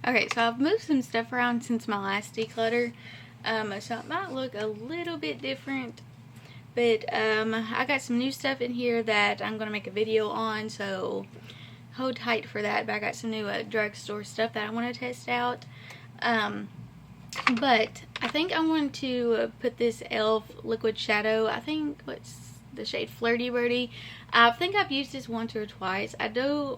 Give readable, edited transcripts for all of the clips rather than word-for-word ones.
Okay, so I've moved some stuff around since my last declutter, so it might look a little bit different, but I got some new stuff in here that I'm going to make a video on, so hold tight for that. But I got some new drugstore stuff that I want to test out, but I think I want to put this e.l.f. liquid shadow, I think, what's the shade, Flirty Birdie. I think I've used this once or twice. I do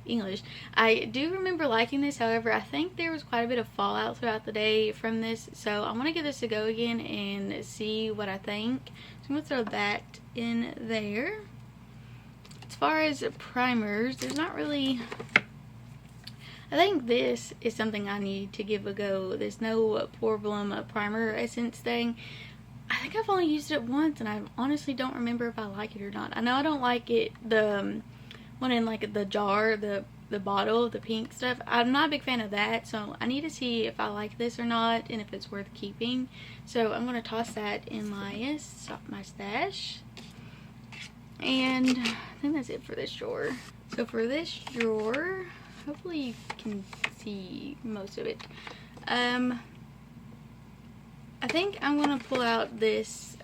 English. I do remember liking this, however, I think there was quite a bit of fallout throughout the day from this, so I want to give this a go again and see what I think. So I'm going to throw that in there. As far as primers, there's not really... I think this is something I need to give a go. There's no Pore Bloom primer essence thing. I think I've only used it once, and I honestly don't remember if I like it or not. I know I don't like it, the one in like the jar, the bottle, the pink stuff. I'm not a big fan of that, so I need to see if I like this or not and if it's worth keeping. So I'm going to toss that in my stash. And I think that's it for this drawer. So for this drawer, hopefully you can see most of it. I think I'm going to pull out this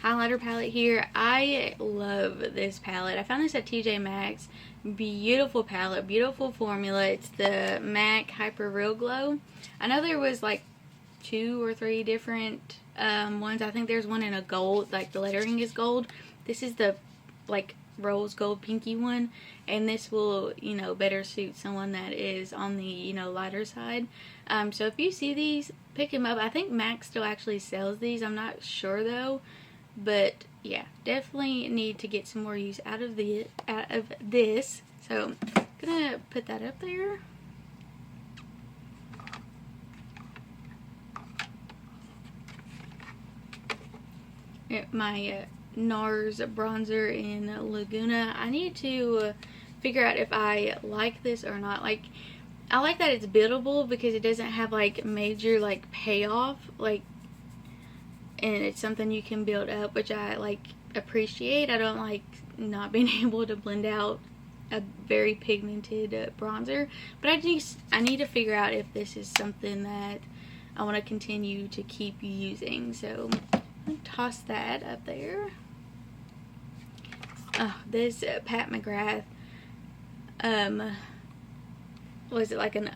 highlighter palette here. I love this palette. I found this at TJ Maxx. Beautiful palette, beautiful formula. It's the MAC Hyper Real Glow. I know there was like 2 or 3 different ones. I think there's one in a gold, like the lettering is gold. This is the like rose gold pinky one, and this will, you know, better suit someone that is on the, you know, lighter side. So if you see these, pick them up. I think MAC still actually sells these. I'm not sure though. But yeah, definitely need to get some more use out of this. So I'm gonna put that up there. My NARS bronzer in Laguna. I need to figure out if I like this or not. Like, I like that it's buildable because it doesn't have like major like payoff, like, and it's something you can build up, which I like appreciate. I don't like not being able to blend out a very pigmented bronzer, but I need to figure out if this is something that I want to continue to keep using. So I'm gonna toss that up there. Oh, this Pat McGrath, was it like an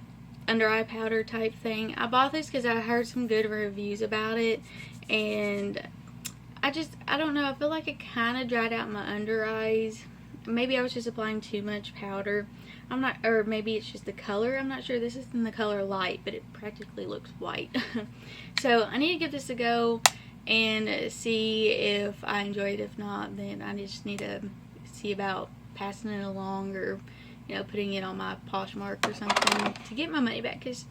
under eye powder type thing? I bought this because I heard some good reviews about it, and I don't know, I feel like it kind of dried out my under eyes. Maybe I was just applying too much powder. I'm not, or maybe it's just the color. I'm not sure. This is in the color light, but it practically looks white. So I need to give this a go and see if I enjoy it. If not, then I just need to see about passing it along, or, you know, putting it on my Poshmark or something to get my money back, because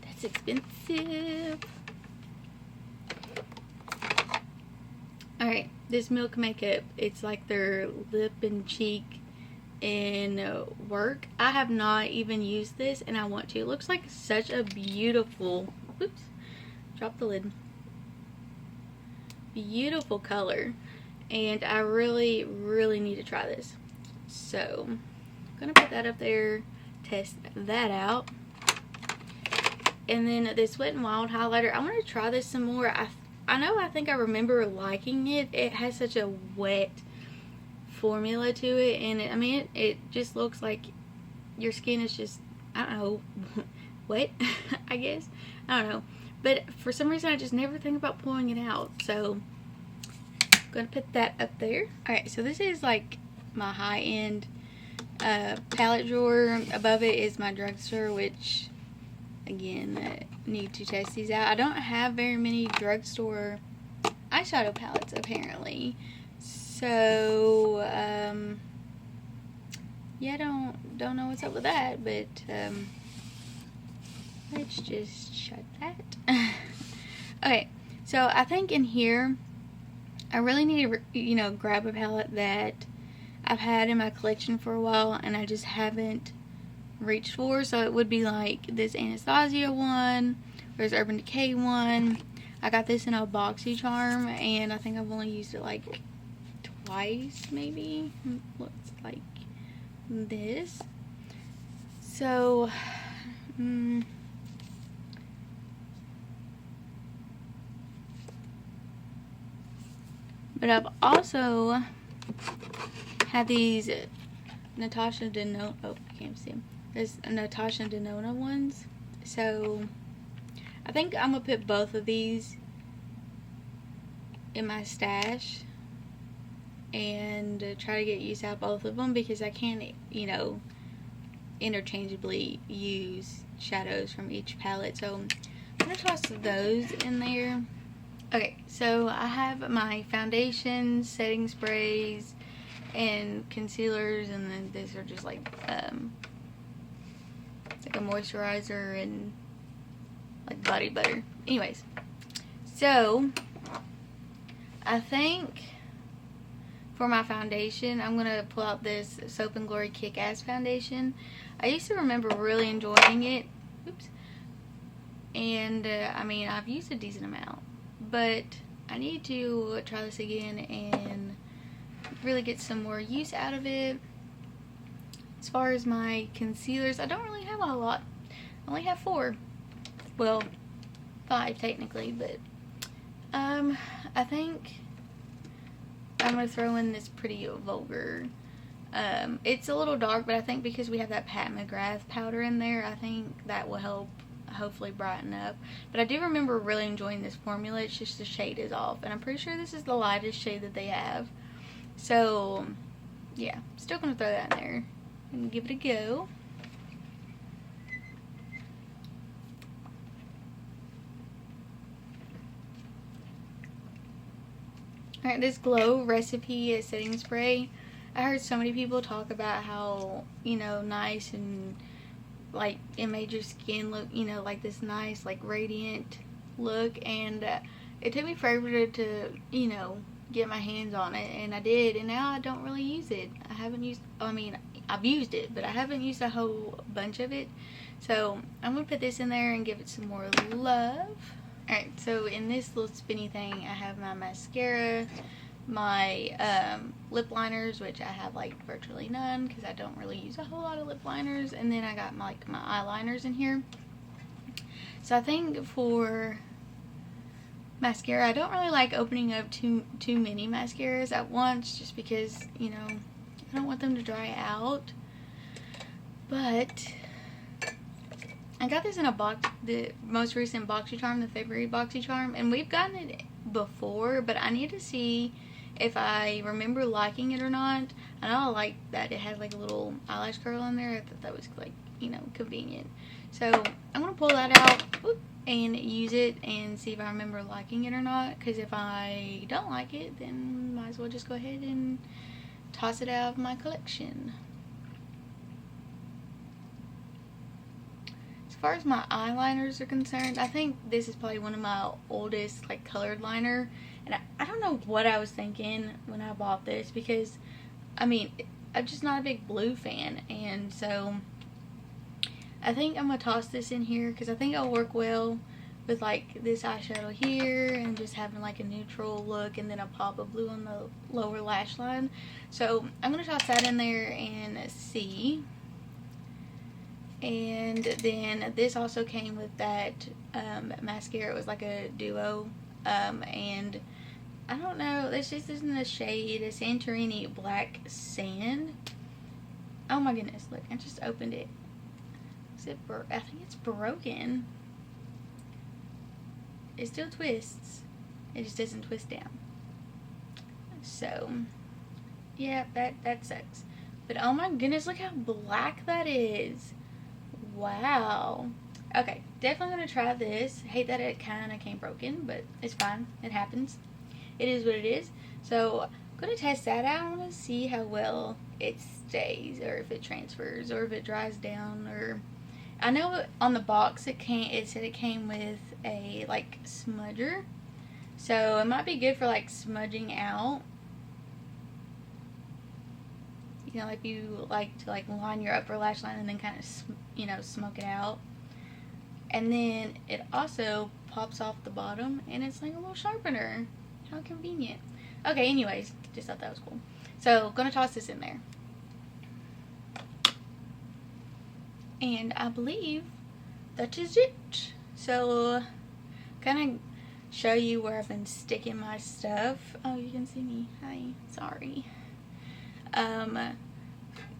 that's expensive. Alright, this Milk Makeup, it's like their lip and cheek in work. I have not even used this, and I want to. It looks like such a beautiful, oops, drop the lid, beautiful color, and I really need to try this. So I'm gonna put that up there, test that out. And then this Wet n Wild highlighter, I want to try this some more. I think I remember liking it. It has such a wet formula to it, and I mean, it just looks like your skin is just, I don't know, wet, I guess. I don't know. But for some reason, I just never think about pulling it out. So I'm going to put that up there. Alright, so this is like my high-end palette drawer. Above it is my drugstore, which, again, need to test these out. I don't have very many drugstore eyeshadow palettes, apparently. So, yeah, don't know what's up with that, but, let's just shut that. Okay, so I think in here, I really need to, you know, grab a palette that I've had in my collection for a while, and I just haven't reached for. So it would be like this Anastasia one, or this Urban Decay one. I got this in a BoxyCharm, and I think I've only used it like twice, maybe. Looks like this. So, but I've also had these Natasha Denona, oh, I can't see them. There's Natasha Denona ones. So, I think I'm going to put both of these in my stash and try to get used out both of them, because I can't, you know, interchangeably use shadows from each palette. So I'm going to toss those in there. Okay, so I have my foundation, setting sprays, and concealers, and then these are just like a moisturizer and like body butter. Anyways, so I think for my foundation, I'm gonna pull out this Soap and Glory Kick-Ass foundation. I used to remember really enjoying it. Oops. And I mean, I've used a decent amount, but I need to try this again and really get some more use out of it. As far as my concealers, I don't really have a lot. I only have 4. Well, 5 technically, but I think I'm going to throw in this pretty vulgar. It's a little dark, but I think because we have that Pat McGrath powder in there, I think that will help hopefully brighten up. But I do remember really enjoying this formula. It's just the shade is off, and I'm pretty sure this is the lightest shade that they have. So yeah, still going to throw that in there and give it a go. Alright, this Glow Recipe setting spray. I heard so many people talk about how, you know, nice and like it made your skin look, you know, like this nice, like radiant look, and it took me forever to, you know, get my hands on it, and I did, and now I don't really use it. I haven't used, I mean, I've used it, but I haven't used a whole bunch of it. So I'm gonna put this in there and give it some more love. Alright, so in this little spinny thing, I have my mascara, my lip liners, which I have like virtually none because I don't really use a whole lot of lip liners, and then I got my eyeliners in here. So I think for mascara, I don't really like opening up too many mascaras at once, just because, you know, I don't want them to dry out. But I got this in a box, the most recent BoxyCharm, the February BoxyCharm, and we've gotten it before, but I need to see if I remember liking it or not. I know I like that it had like a little eyelash curl in there. I thought that was like, you know, convenient. So I'm gonna pull that out and use it and see if I remember liking it or not, because if I don't like it, then might as well just go ahead and toss it out of my collection. As far as my eyeliners are concerned, I think this is probably one of my oldest like colored liner, and I don't know what I was thinking when I bought this, because I mean, I'm just not a big blue fan, and so I think I'm gonna toss this in here because I think it'll work well with like this eyeshadow here and just having like a neutral look, and then a pop of blue on the lower lash line. So I'm gonna toss that in there and see. And then this also came with that mascara. It was like a duo, and I don't know, this just isn't a shade. It's Santorini Black Sand. Oh my goodness, look, I just opened it. Is it I think it's broken. It still twists, it just doesn't twist down. So yeah, that sucks. But oh my goodness, look how black that is. Wow. Okay, definitely gonna try this. Hate that it kind of came broken, but it's fine. It happens. It is what it is. So I'm gonna test that out. I want to see how well it stays, or if it transfers, or if it dries down. Or I know on the box it said it came with a like smudger, so it might be good for like smudging out. You know, like you like to like line your upper lash line and then kind of, you know, smoke it out. And then it also pops off the bottom and it's like a little sharpener. How convenient. Okay, anyways, just thought that was cool. So, gonna toss this in there. And I believe that is it. So kind of show you where I've been sticking my stuff. Oh, you can see me. Hi. Sorry.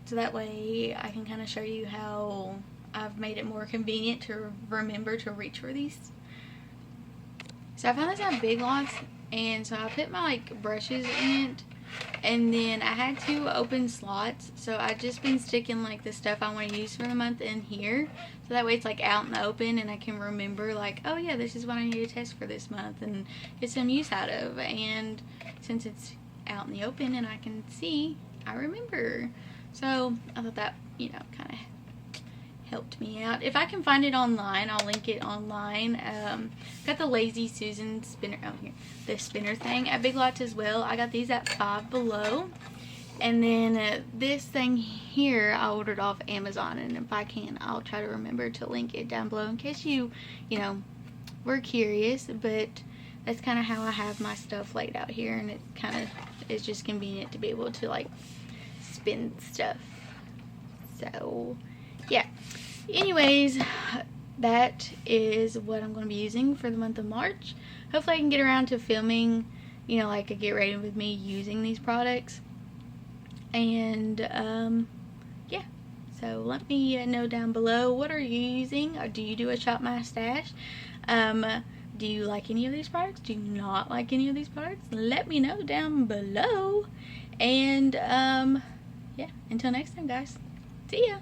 So that way I can kind of show you how I've made it more convenient to remember to reach for these. So I found this at Big Lots, and so I put my like brushes in it, and then I had 2 open slots, so I've just been sticking like the stuff I want to use for the month in here, so that way it's like out in the open and I can remember like, oh yeah, this is what I need to test for this month and get some use out of. And since it's out in the open and I can see, I remember. So I thought that, you know, kind of helped me out. If I can find it online, I'll link it online. Got the Lazy Susan spinner, oh here, the spinner thing at Big Lots as well. I got these at Five Below. And then this thing here I ordered off Amazon, and if I can, I'll try to remember to link it down below in case you know, were curious. But that's kind of how I have my stuff laid out here, and it kind of is just convenient to be able to like spin stuff. So yeah, anyways, that is what I'm going to be using for the month of March. Hopefully I can get around to filming, you know, like a get ready with me using these products. And yeah, so let me know down below, what are you using? Or do you do a shop my stash? Do you like any of these products? Do you not like any of these products? Let me know down below. And yeah, until next time, guys, see ya.